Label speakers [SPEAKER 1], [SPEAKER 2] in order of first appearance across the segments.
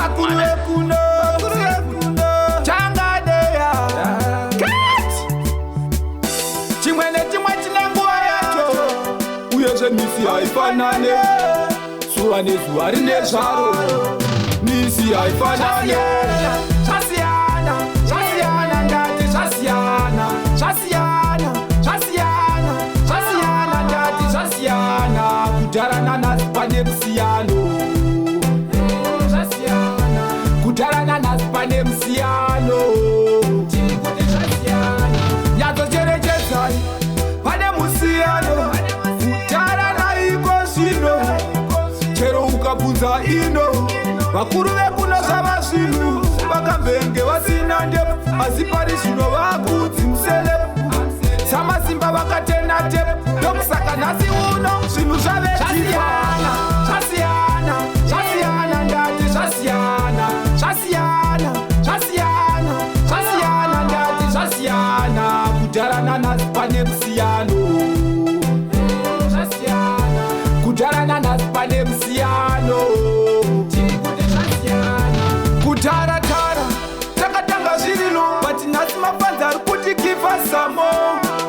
[SPEAKER 1] Bakuruwe kuno changadeya chimwe nechimwe chine nguva yacho, uyezve misi haifanane, zuva nezuva rine zvaro, misi haifanane. Zvasiyana ndati zvasiyana, ndati zvasiyana, kudhara nanhasi pane musiyano, kudhara nanhasi pane musiyano, nyatsocherechedzai pane musiyano, kudhara naiko zvino, chero ukabvunza ino, vakuru vekuno zvava zvinhu vakambenge vasina ndepu, asi pari zvino vakunzi muselepu, samasimba vakatena tepu, ndokusaka nhasi uno zvinhu zvavetivana. Zvasiyana ndati zvasiyana, ndati zvasiyana, kudhara nanhasi pane musiyano, kudhara nanhasi pane musiyano, kutaratara takatanga zvirino, but nhasi mafanzi ari kuti kifa samo,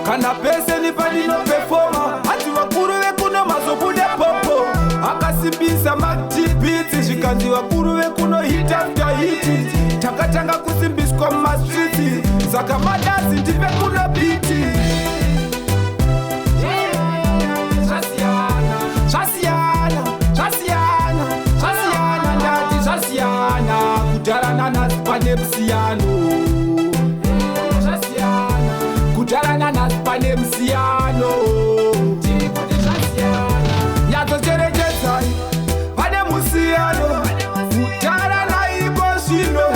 [SPEAKER 1] kana pese nipaninopefoma, hanzi vakuru vekuno mazobude popo, akasimbisa matibhitsi zvikanzi vakuru vekuno hit after hit, takatanga kusimbiswa mumastritsi, saka madazi ndivekuno biti. Zvasiyana ndati zvasiyana, kudhara nanhasi pane musiyano, kudhara nanhasi pane musiyano, nyatsocherechedzai pane musiyano, kudhara naiko zvino,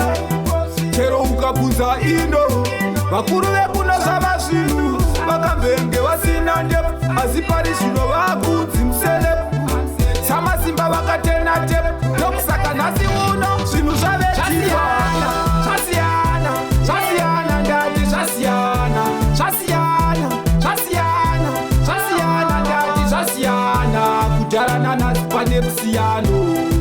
[SPEAKER 1] chero ukabvunza ino, vakuru vekuno zvava zvinhu vakambenge vasina ndepu, asi pari zvino vakunzi muselepu, samasimba vakatena tepu, ndokusaka nhasi uno zvinhu zvavetivana. Zvasiyana ndati zvasiyana, ndati zvasiyana, kudhara nanhasi pane musiyano.